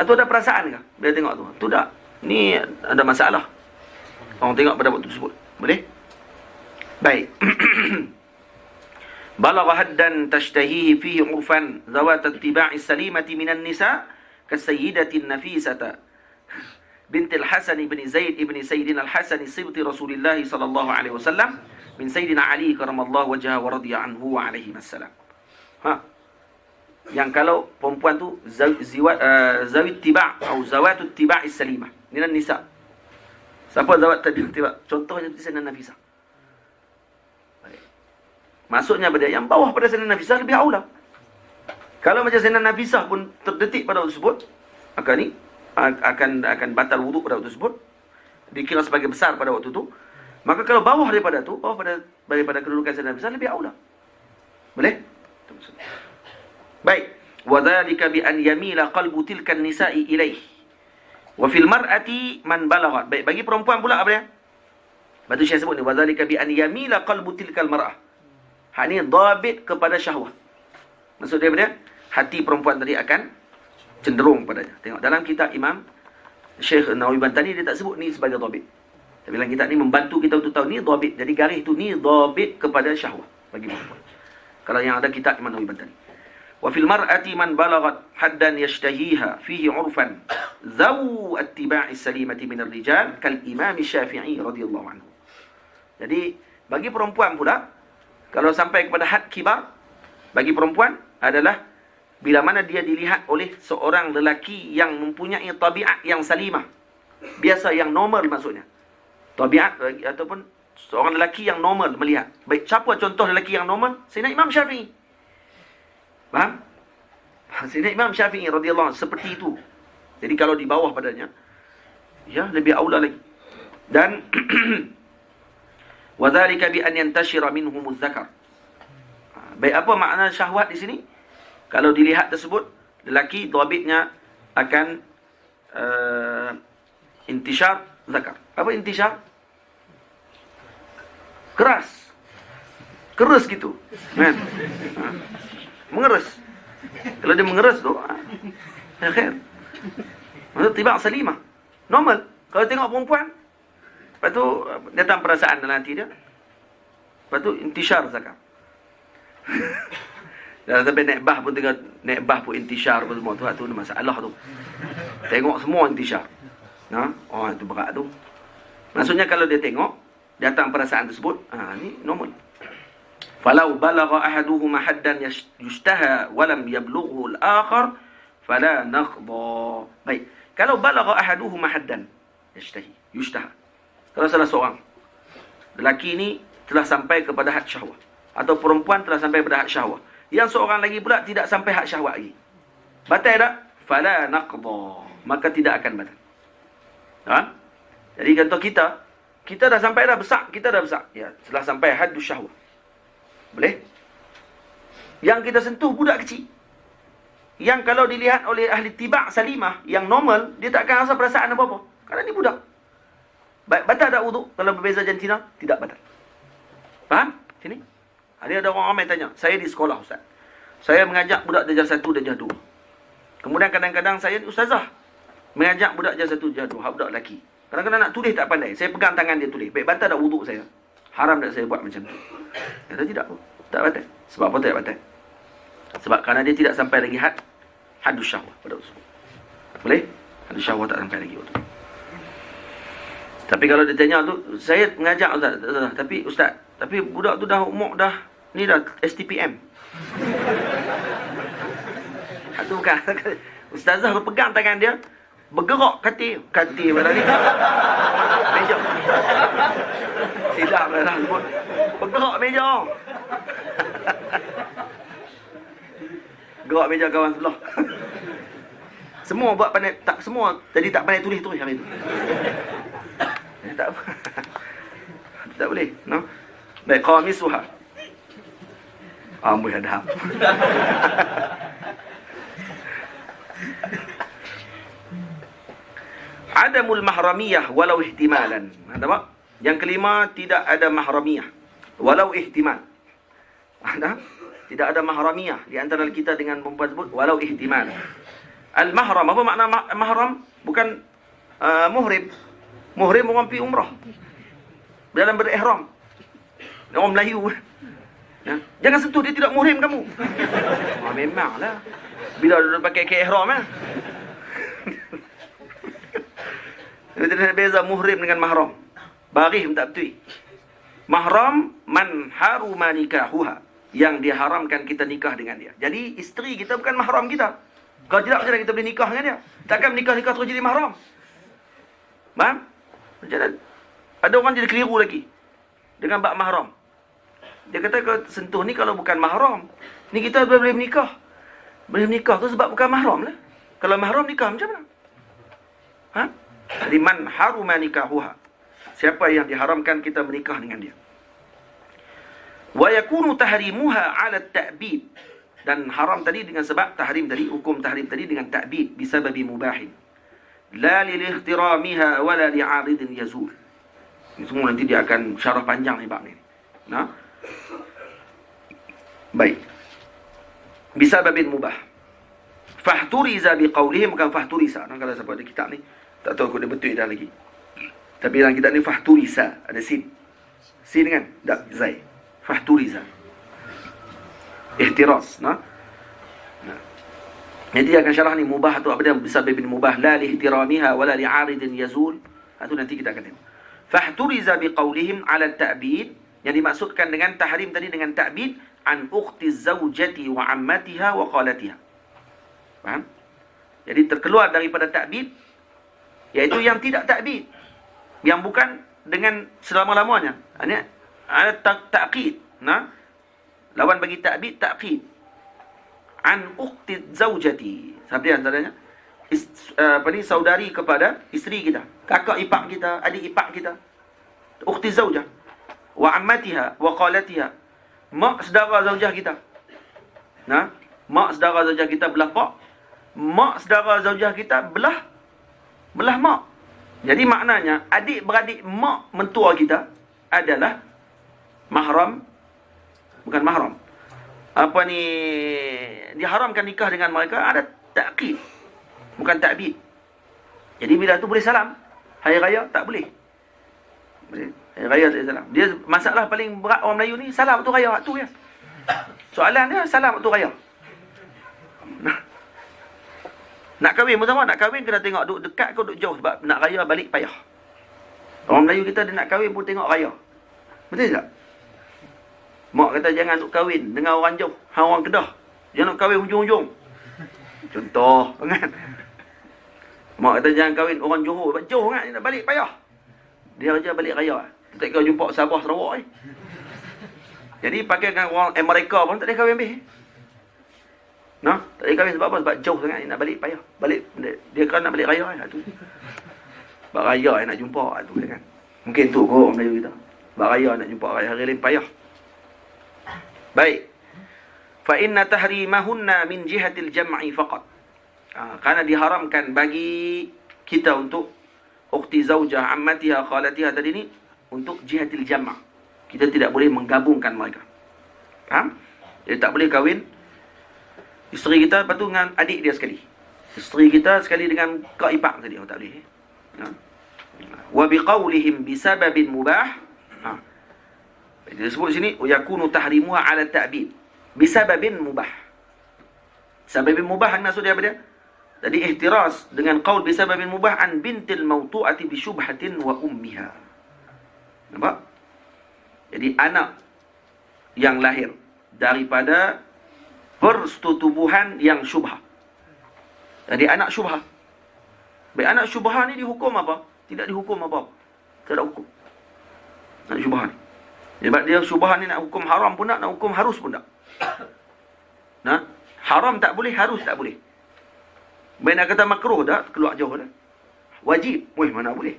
atau ada perasaan kah bila tengok tu? Tu tak. Ni ada masalah. Orang tengok pada waktu tersebut. Boleh? Baik. Balagha haddan tashtahihi fihi urfan zawat ittiba'i salimati minan nisa kasayyidati nafisata bint al-Hasan ibn Zaid ibn Sayyidina al-Hasan sibti Rasulullah sallallahu alaihi wasallam min Sayyidina Ali karamallahu wajhahu wa radiya anhu wa alaihi wassalam. Yang kalau perempuan tu zawit tiba' atau zawatut tiba' salimah minan nisa. Siapa zawat tiba'? Contohnya Sayyidina Nafisah. Maksudnya pada yang bawah pada Sayyidina Nafisah lebih aula. Kalau macam Sayyidina Nafisah pun terdetik pada waktu tersebut, akan batal wuduk pada waktu tersebut, dikira sebagai besar pada waktu itu. Maka kalau bawah daripada daripada kedudukan Sayyidina Nafisah lebih aula. Boleh? Itu maksudnya. Baik. Wa dzalika bi an yamila qalbu tilka an-nisa'i ilaih. Wa fil mar'ati man balaghat. Baik, bagi perempuan pula apa dia? Batu Syekh sebut ni wa dzalika bi an yamila qalbu tilka al-mar'ah. Hak ni dhabit kepada syahwat. Maksud dia apa dia? Hati perempuan tadi akan cenderung padanya. Tengok dalam kitab Imam Syekh Nawawi Bantani dia tak sebut ni sebagai dhabit. Tapi dalam kitab ni membantu kita untuk tahu ni dhabit. Jadi garis tu ni dhabit kepada syahwat bagi perempuan. Kalau yang ada kitab Imam Nawawi Bantani. Wa fil mar'ati man balaghat haddan yashtahiha fihi 'urfan zawu attiba'i salimati min ar-rijal kal Imam Syafi'i radhiyallahu anhu. Jadi bagi perempuan pula kalau sampai kepada had kibar, bagi perempuan adalah bila mana dia dilihat oleh seorang lelaki yang mempunyai tabiat yang salimah. Biasa, yang normal maksudnya. Tabiat ataupun seorang lelaki yang normal melihat. Baik, siapa contoh lelaki yang normal? Sayyidina Imam Syafi'i. Faham? Sayyidina Imam Syafi'i radhiyallahu anhu seperti itu. Jadi kalau di bawah padanya, ya lebih aula lagi. Dan وَذَلِكَ بِأَنْ يَنْتَشِرَ مِنْهُمُ الذَّكَرُ. Baik, apa makna syahwat di sini? Kalau dilihat tersebut, lelaki dhabitnya akan intishar zakar. Apa intishar? Keras gitu, kan? Mengeras. Kalau dia mengeras tu, ya khair. Maksud tiba' salimah. Normal. Kalau tengok perempuan, lepas tu datang perasaan dalam hati dia. Lepas tu intishar zakar. Dan sampai naik bah pun tengok, naik bah pun intishar pun semua tu masalah tu. Tengok semua intishar. Oh itu berat tu. Maksudnya kalau dia tengok datang perasaan tersebut, ni normal. Falau balagha ahaduhuma haddan yushtaha wa lam yablughu al-akhar fala naqda. Baik. Kalau balagha ahaduhuma haddan yushtaha. Kalau salah seorang lelaki ni telah sampai kepada had syahwat atau perempuan telah sampai kepada had syahwat, yang seorang lagi pula tidak sampai had syahwat lagi, batal tak? Fala naqda, maka tidak akan batal. Jadi contoh kita dah sampai dah besar, ya, telah sampai haddus syahwat. Boleh? Yang kita sentuh budak kecil, yang kalau dilihat oleh ahli tiba' salimah yang normal, dia tak akan rasa perasaan apa-apa kerana ni budak. Batal tak wuduk kalau berbeza jantina? Tidak batal. Faham? Sini. Ada orang ramai tanya. Saya di sekolah, Ustaz. Saya mengajak budak darjah 1, darjah 2. Kemudian kadang-kadang saya ustazah mengajak budak darjah 1, darjah 2, budak lelaki. Kadang-kadang nak tulis tak pandai. Saya pegang tangan dia tulis. Baik, batal tak wuduk saya? Haram tak saya buat macam tu? Kata tidak pun. Tak batal. Sebab apa tak batal? Sebab kerana dia tidak sampai lagi haddus syahwat pada waktu itu. Boleh? Haddus syahwat tak sampai lagi waktu itu. Tapi kalau dia tanya tu, saya mengajak Ustaz, tapi budak tu dah umur dah STPM. Itu bukan. Ustazah berpegang tangan dia, bergerak kati pada ni. Meja. Silap lah sebut. Bergerak meja. Gerak meja kawan sebelah. Semua buat pandai, tak semua jadi tak pandai tulis hari tu. Tak boleh, no? Baik, qamisuha. Amboi hadap. Adamul mahramiyah walau ihtimalan. Ada apa? Yang kelima, tidak ada mahramiyah walau ihtimal. Tidak ada mahramiyah di antara kita dengan perempuan tersebut walau ihtimal. Al-mahram, apa makna mahram? Bukan muhrim. Muhrim orang pergi umrah dalam berihram. Orang Melayu. Jangan sentuh, dia tidak muhrim kamu. Memanglah. Bila dia pakai ihram Dia beza muhrim dengan mahram. Barih tak betul. Mahram man haruma nikahuha, yang diharamkan kita nikah dengan dia. Jadi isteri kita bukan mahram kita. Kalau tidak, macam mana kita boleh nikah dengan dia? Takkan nikah-nikah terus jadi mahram. Faham? Macam ada orang jadi keliru lagi dengan bab mahram. Dia kata kalau sentuh ni kalau bukan mahram, ni kita boleh menikah. Boleh menikah tu sebab bukan mahram lah. Kalau mahram nikah macam mana? Ha? Jadi man haruma nikahuha, siapa yang diharamkan kita menikah dengan dia. Wa yakunu tahrimuha 'ala at-ta'bid, dan haram tadi dengan sebab tahrim tadi, hukum tahrim tadi dengan ta'bid bisababi mubahin. La lil-ihtiramiha wala li'aridin yazul. Ini semua nanti dia akan syarah panjang ni bab ni. Nah. Baik. Bisababin mubah. Fahturiza biqaulihim, bukan fahturiza. Nah, kalau siapa ada kitab ni, tak tahu aku dah betul dah lagi. Tapi dalam kitab ni fahturiza, ada sin. Sin kan? Tak, zai. Fahturiza. Ihtiras, nah. Jadi dia akan syarah ni mubah tu apa dia, bisababin mubah la lihtiramiha wala li'aridin yazul. Itu nanti kita akan tengok. Fahturiza biqaulihim 'ala at-ta'bid, yang dimaksudkan dengan tahrim tadi dengan ta'bid an ukhti zaujati wa ammatiha wa qalatiha. Faham? Jadi terkeluar daripada ta'bid, iaitu yang tidak ta'bid, yang bukan dengan selama-lamanya. Ini ada ta'qid, nah. Lawan bagi ta'bid, ta'qid. An ukhti zaujati, siapa dia antaranya? Saudari kepada isteri kita, kakak ipar kita, adik ipar kita, ukhti zaujah. Wa ammatiha wa qalatiha, mak saudara zaujah kita. Nah, mak saudara zaujah kita belah pak, mak saudara zaujah kita belah mak. Jadi maknanya adik beradik mak mentua kita adalah mahram, bukan mahram. Apa ni, diharamkan nikah dengan mereka, ada ta'qid, bukan ta'bid. Jadi bila tu boleh salam, hari raya tak boleh. Hari raya tak boleh salam. Dia masalah paling berat orang Melayu ni, salam waktu raya waktu ya. Soalan dia salam waktu raya. Nak kahwin pun sama, nak kahwin kena tengok duduk dekat ke duduk jauh, sebab nak raya balik payah. Orang Melayu kita dia nak kahwin pun tengok raya. Betul tak? Mak kata jangan nak kahwin dengan orang jauh, hang orang Kedah. Jangan nak kahwin hujung-hujung. Contoh, kan? Mak kata jangan kahwin orang Johor, sebab jauh kan, nak balik payah. Dia kerja balik raya. Tak kau jumpa Sabah Sarawak ni. Jadi pakai dengan orang Amerika pun tak boleh kahwin habis. Nah, tak boleh kahwin sebab apa? Sebab jauh sangat, nak balik payah. Balik dia kan nak balik raya tu. Bak raya nak jumpa tu kan. Mungkin tu kot orang Melayu kita. Bak raya nak jumpa hari lain payah. Baik. Fa inna tahrimahunna min jihatil jam'i faqat. Karena diharamkan bagi kita untuk ukhti zaujah, ammatiha, khalatiha tadi ni untuk jihatil jam'. Kita tidak boleh menggabungkan mereka. Faham? Jadi tak boleh kahwin isteri kita lepas tu dengan adik dia sekali. Isteri kita sekali dengan kak ipar tadi, tak boleh. Wa biqaulihim bisababin mubah. Dia sebut sini yakunu tahrimuha 'ala ta'bid bisababin mubah. Sababin mubah maksud dia apa dia? Jadi ihtiras dengan qaul bisababin mubah an bintil mawtu'ati bi syubhatin wa ummiha. Nampak? Jadi anak yang lahir daripada persetubuhan yang syubhah. Jadi anak syubhah. Baik, anak syubhah ni dihukum apa? Tidak dihukum apa-apa. Tak ada hukum. Anak syubhah ni. Sebab dia syubhah ni nak hukum haram pun tak, nak hukum harus pun tak. Nah, haram tak boleh, harus tak boleh. Baik nak kata makruh dah, keluar jauh dah. Wajib, mana boleh.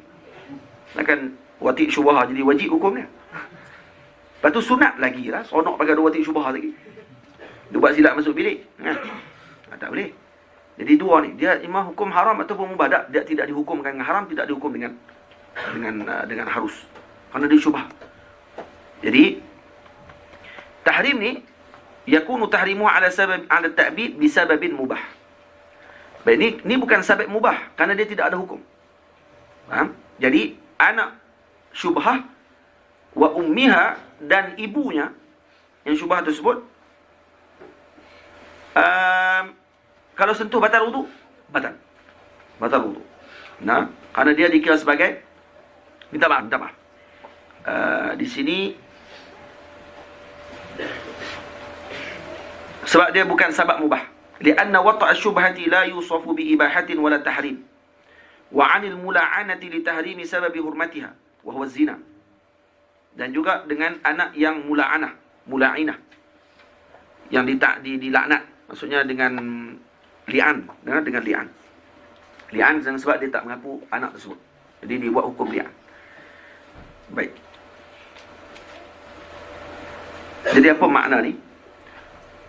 Takkan wati syubhah jadi wajib hukum dia. Lepas tu sunat lagi lah, seronok pakai dua wati syubhah lagi. Dia buat silap masuk bilik. Tak boleh. Jadi dua ni, dia imam hukum haram ataupun mubah. Dia tidak dihukumkan dengan haram, tidak dihukum dengan harus. Kerana dia syubhah. Jadi tahrim ni yakunu tahrimuhu ala ta'bid bisababin mubah. Baik, ini bukan sabab mubah kerana dia tidak ada hukum. Faham? Jadi anak syubhah wa ummiha, dan ibunya yang syubhah tersebut, kalau sentuh batal wudu, batal wudu. Nah, kerana dia dikira sebagai, minta maaf. Di sini sebab dia bukan sabab mubah. Lianna wata' asyubhati la yusafu bi ibahatin wala tahrim. Wa 'anil mula'anati li tahrimi sababi hurmatiha wa huwa zina. Dan juga dengan anak yang mula'inah, yang dilaknat, maksudnya dengan li'an, dengan li'an. Li'an sebab dia tak mengaku anak tersebut. Jadi dibuat hukum li'an. Baik. Jadi apa makna ni?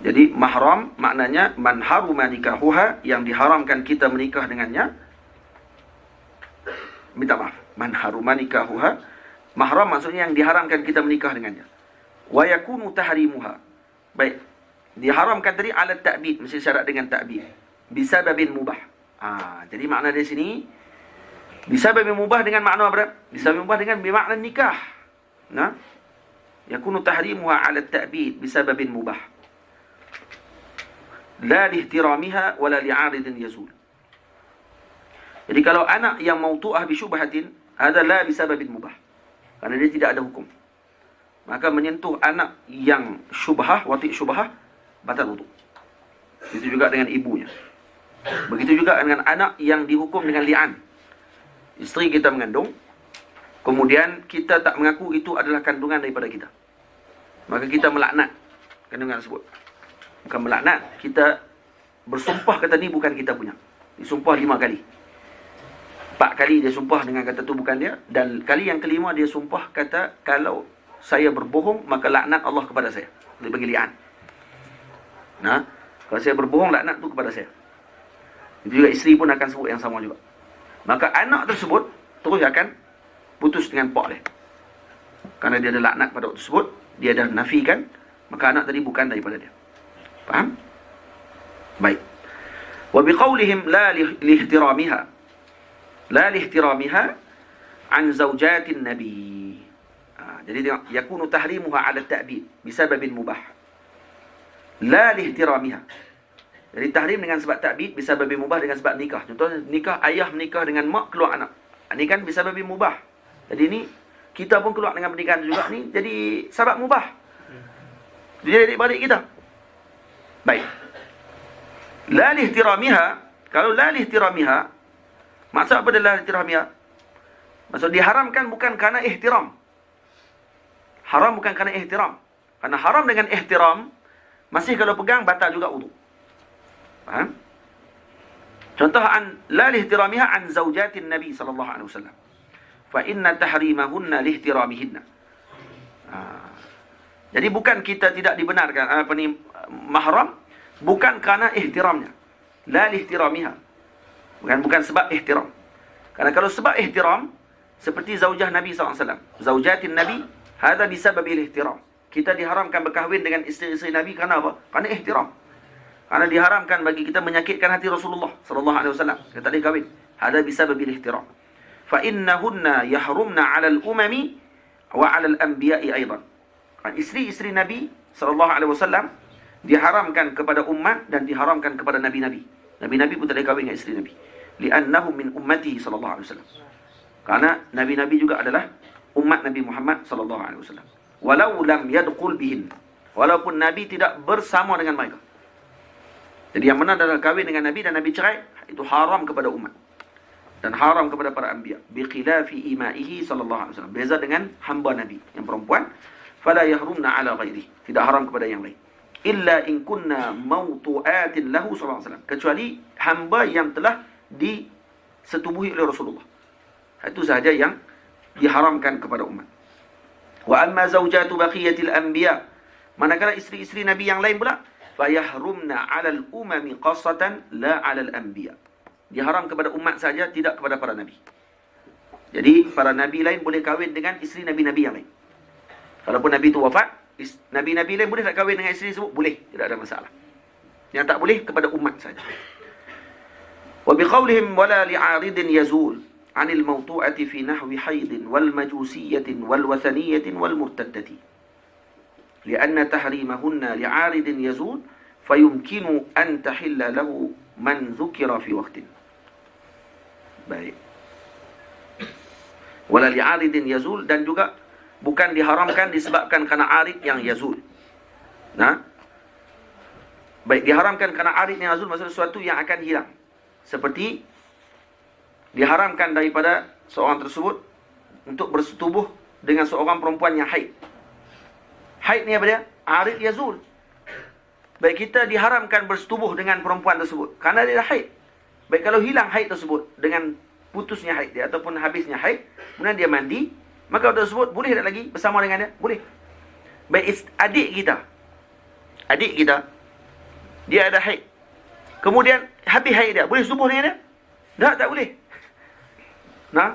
Jadi mahram maknanya man haruma nikahuha, yang diharamkan kita menikah dengannya. Minta maaf. Man haruma nikahuha, mahram maksudnya yang diharamkan kita menikah dengannya. Wa yakunu tahrimuha. Baik. Diharamkan tadi ala ta'bid, mesti syarat dengan ta'bid. Bisababin mubah. Jadi makna di sini bisababin mubah dengan makna apa? Bisababin mubah dengan bermakna nikah. Nah, yakunu tahrimuha ala ta'bid bisababin mubah. La lihtiramiha wala li'aridin yazul. Jadi kalau anak yang mautu'ah bi syubhatin, ada la bisababin mubah, kerana dia tidak ada hukum, maka menyentuh anak yang syubhah, wati' syubhah, batal wudu. Itu juga dengan ibunya. Begitu juga dengan anak yang dihukum dengan li'an. Isteri kita mengandung, kemudian kita tak mengaku itu adalah kandungan daripada kita, maka kita melaknat kandungan tersebut. Bukan melaknat, kita bersumpah kata ni bukan kita punya. Disumpah 5 kali. 4 kali dia sumpah dengan kata tu bukan dia, dan kali yang kelima dia sumpah kata, kalau saya berbohong maka laknat Allah kepada saya. Dia bagi li'an. Nah, kalau saya berbohong, laknat tu kepada saya. Itu juga isteri pun akan sebut yang sama juga. Maka anak tersebut terus akan putus dengan pak dia, kerana dia ada laknat pada waktu tersebut, dia dah nafikan, maka anak tadi bukan daripada dia. Faham? Baik. Wa biqaulihim la lihtiramiha. La lihtiramiha an zaujatin nabi. Jadi tengok, yakunu tahrimuha ala ta'bid bisababin mubah. La lihtiramiha. Jadi tahrim dengan sebab ta'bid bisababin mubah, dengan sebab nikah. Contohnya nikah, ayah menikah dengan mak, keluar anak. Ini kan bisababin mubah. Jadi ni kita pun keluar dengan pernikahan juga, ni jadi sebab mubah. Dia adik-beradik kita. Baik. La lihtiramiha, kalau la lihtiramiha, maksud apa adalah lihtiramiha? Maksud diharamkan bukan kerana ihtiram. Haram bukan kerana ihtiram. Kerana haram dengan ihtiram, masih kalau pegang batal juga wudu. Faham? Contoh la lihtiramiha an zaujatin Nabi sallallahu alaihi wasallam. Fa inna tahrimahunna lihtiramihinna. Jadi bukan kita tidak dibenarkan mahram, bukan kerana ihtiramnya. La lihtiramiha. Bukan sebab ihtiram. Karena kalau sebab ihtiram, seperti zaujah Nabi SAW, zaujatin Nabi, hadha bisababil ihtiram. Kita diharamkan berkahwin dengan isteri-isteri Nabi kerana apa? Kerana ihtiram. Kerana diharamkan bagi kita menyakitkan hati Rasulullah SAW. Kita tak boleh kahwin. Hadha bisababil ihtiram. Fa innahunna yahrumna 'alal umami wa 'alal anbiya'i aidan. Isteri-isteri Nabi SAW diharamkan kepada umat dan diharamkan kepada nabi-nabi. Nabi-nabi pun tak boleh kahwin dengan isteri Nabi. Li'annahum min ummatihi sallallahu alaihi wasallam. Karena nabi-nabi juga adalah umat Nabi Muhammad sallallahu alaihi wasallam. Walau lam yadkhul bihin. Walaupun Nabi tidak bersama dengan mereka. Jadi yang benar adalah kahwin dengan Nabi dan Nabi cerai, itu haram kepada umat. Dan haram kepada para anbiya. Biqilafi imaihi sallallahu alaihi wasallam. Beza dengan hamba Nabi yang perempuan. Fala yahrumna ala ghairi. Tidak haram kepada yang lain. Illa in kunna mawtu'atin lahu sallallahu alaihi wasallam. Kecuali hamba yang telah disetubuhi oleh Rasulullah. Itu sahaja yang diharamkan kepada umat. Wa amma zawjatu baqiyatil anbiya. Manakala isteri-isteri Nabi yang lain pula, fayahrumna 'alal umami qassatan la 'alal anbiya. Diharam kepada umat saja, tidak kepada para nabi. Jadi para nabi lain boleh kahwin dengan isteri nabi-nabi yang lain. Kalaupun nabi itu wafat, Nabi-nabi lain boleh tak kahwin dengan isteri tersebut? Boleh, tidak ada masalah. Yang tak boleh kepada umat saja. Wa biqaulihim wala li'aridin yazul 'anil mawtu'ati fi nahwi haidin wal majusiyyatin wal wathaniyatin wal murtaddati. Lianna tahrimahunna li'aridin yazul fayumkinu an tahilla lahu man dhukira fi waqtin. Baik. Wala li'aridin yazul, dan juga bukan diharamkan disebabkan kerana arid yang yazul. Nah, baik, diharamkan kerana arid yang yazul maksudnya sesuatu yang akan hilang. Seperti diharamkan daripada seorang tersebut untuk bersetubuh dengan seorang perempuan yang haid. Haid ni apa dia? Arid yazul. Baik, kita diharamkan bersetubuh dengan perempuan tersebut kerana dia dah haid. Baik, kalau hilang haid tersebut dengan putusnya haid dia ataupun habisnya haid, kemudian dia mandi, maka orang tersebut boleh tak lagi bersama dengan dia? Boleh. Baik, adik kita dia ada haid, kemudian habis haid dia, boleh setubuh dengan dia? Tak boleh. Nah,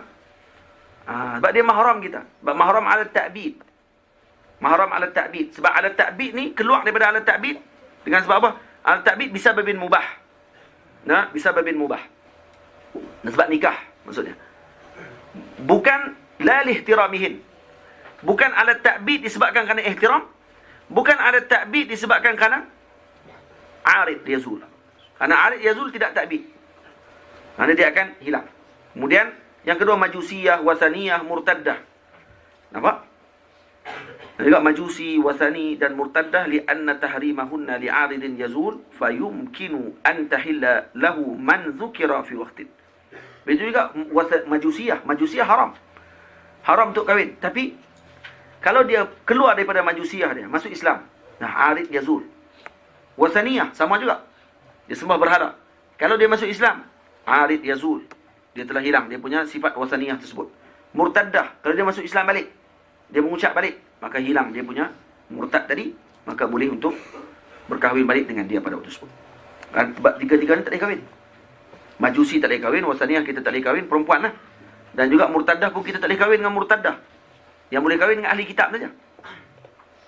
sebab dia mahram kita. Sebab mahram ala ta'bid. Mahram ala ta'bid. Sebab ala ta'bid ni keluar daripada ala ta'bid dengan sebab apa? Ala ta'bid bisa babin mubah. Nah, bisa babin mubah. Sebab nikah maksudnya. Bukan la lihtiramihin. Bukan ala ta'bid disebabkan kerana ihtiram. Bukan ala ta'bid disebabkan kerana arid yazul. Kerana arid yazul tidak ta'bid. Kerana dia akan hilang. Kemudian yang kedua majusiyah, wasaniyah, murtaddah. Nampak? Juga majusi, wasani dan murtaddah li'anna tahrimahunna li'aridin yazul fayumkinu an tahilla lahu man dhukira fi waqtin. Begitu juga majusiyah haram. Haram untuk kahwin. Tapi kalau dia keluar daripada majusiyah dia, masuk Islam, nah arid yazul. Wasaniyah sama juga. Dia sembah berhala. Kalau dia masuk Islam, arid yazul. Dia telah hilang dia punya sifat wasaniyah tersebut. Murtaddah, kalau dia masuk Islam balik, dia mengucap balik, maka hilang dia punya murtad tadi, maka boleh untuk berkahwin balik dengan dia pada waktu tersebut. Kan tiga-tiga ni tak boleh kahwin. Majusi tak boleh kahwin, wasaniyah kita tak boleh kahwin, perempuan lah. Dan juga murtaddah pun kita tak boleh kahwin dengan murtaddah. Yang boleh kahwin dengan ahli kitab saja.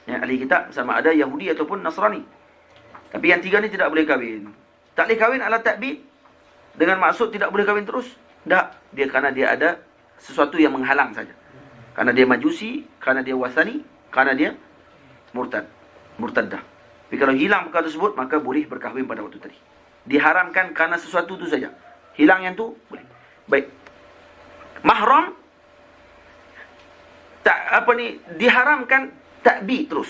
Yang ahli kitab sama ada Yahudi ataupun Nasrani. Tapi yang tiga ni tidak boleh kahwin. Tak boleh kahwin ala ta'bid dengan maksud tidak boleh kahwin terus. Tak, dia kerana dia ada sesuatu yang menghalang saja. Kerana dia majusi, kerana dia wasani, kerana dia murtaddah. Tapi kalau hilang perkara tersebut, maka boleh berkahwin pada waktu tadi. Diharamkan kerana sesuatu tu saja. Hilang yang tu boleh. Baik. Mahram diharamkan ta'bid terus.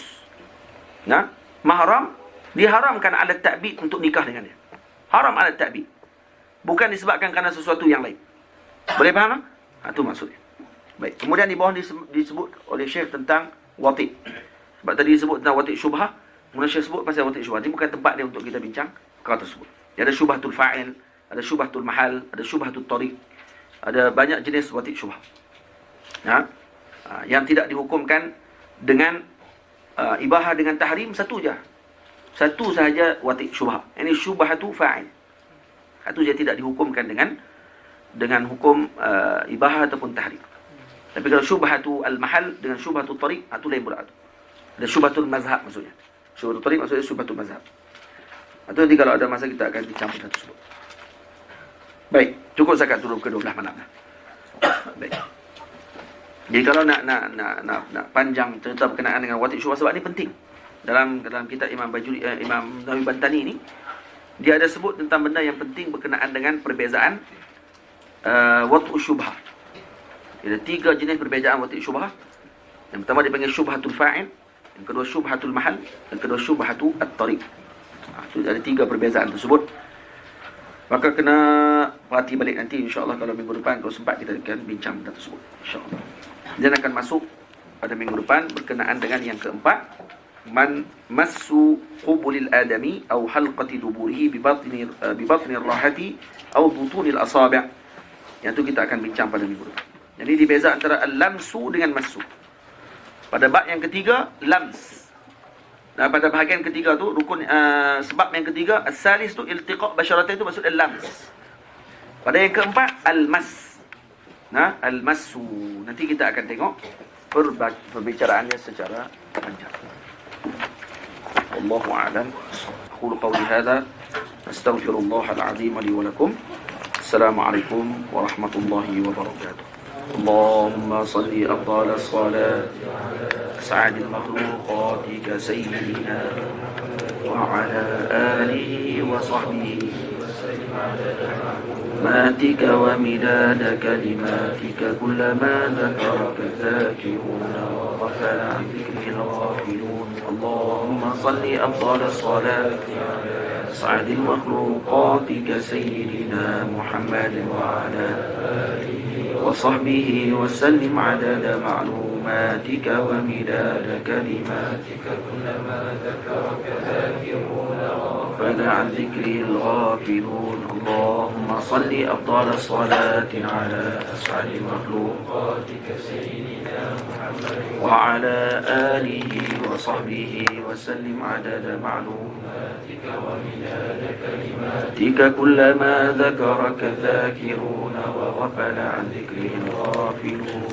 Nah, mahram diharamkan ala ta'bid untuk nikah dengan dia. Haram ala ta'bid. Bukan disebabkan kerana sesuatu yang lain. Boleh faham? Itu maksudnya. Baik. Kemudian di bawah disebut oleh Syekh tentang wati'. Sebab tadi disebut tentang wati' syubhah. Kemudian Syekh sebut pasal wati' syubhah. Ini bukan tempat dia untuk kita bincang perkara tersebut. Dia ada syubhatul fa'il, ada syubhatul mahal, ada syubhatul tariq. Ada banyak jenis wati' syubhah. Yang tidak dihukumkan dengan ibahah dengan tahrim, satu je. Satu sahaja wati' syubhah. Ini syubhatul fa'il. Satu je tidak dihukumkan dengan hukum ibahah ataupun tahrim. Tapi kalau syubhatul al-mahal dengan syubhatul tariq, itu lain pula. Ada syubhatul mazhab maksudnya. Syubhatul tariq maksudnya syubhatul mazhab. Atau nanti kalau ada masa kita akan dicampur satu tersebut. Baik, cukup zakat turun ke 12 malam. Baik. Jadi kalau nak panjang cerita berkenaan dengan wati' syubhah, sebab ini penting. Dalam kitab Imam Nawawi Bantani ini, dia ada sebut tentang benda yang penting berkenaan dengan perbezaan wati' syubhah. Ada 3 jenis perbezaan wati' syubhah. Yang pertama dipanggil syubhatul fa'il, yang kedua syubhatul mahal, yang kedua syubhatul at-tariq. Itu ada 3 perbezaan tersebut. Maka kena perhati balik nanti, insya-Allah kalau minggu depan kalau sempat kita akan bincang tentang tersebut, insya-Allah. Dan akan masuk pada minggu depan berkenaan dengan yang keempat, man massu qubulil adami aw halqati duburihi bi batni rahati aw butunil asabi'. Yang itu kita akan bincang pada minggu depan. Jadi dibeza antara al-lamsu dengan massu. Pada bab yang ketiga, lams. Dan pada bahagian ketiga tu, rukun sebab yang ketiga, as-salis tu iltiqa' basyaratain, itu maksud al-lams. Pada yang keempat, al-mas. Nah, al-massu. Nanti kita akan tengok perbicaraannya secara panjang. Wallahu a'lam. Aqulu qawli hadza astaghfirullah al-'azim li wa lakum. Assalamualaikum warahmatullahi wabarakatuh. Allahumma salli afdal as-salat سعد المخلوقات كسيدنا وعلى آله وصحبه ماتك ومداد كلماتك كلما ذكرك الذاكرون وغفل عن ذكره الغافلون اللهم صل أفضل الصلاة سعد المخلوقات كسيدنا محمد وعلى آله وصحبه وسلم عدد معلوماتك ومداد كلماتك كلما ذكرك ذاكرون وغفل عن ذكره الغافلون اللهم صل أفضل الصلاة على أسعد مخلوقاتك سيدنا محمد وعلى آله وصحبه وسلم عدد معلوماتك ومداد كلماتك كلما ذكرك الذاكرون وغفل عن ذكره الغافلون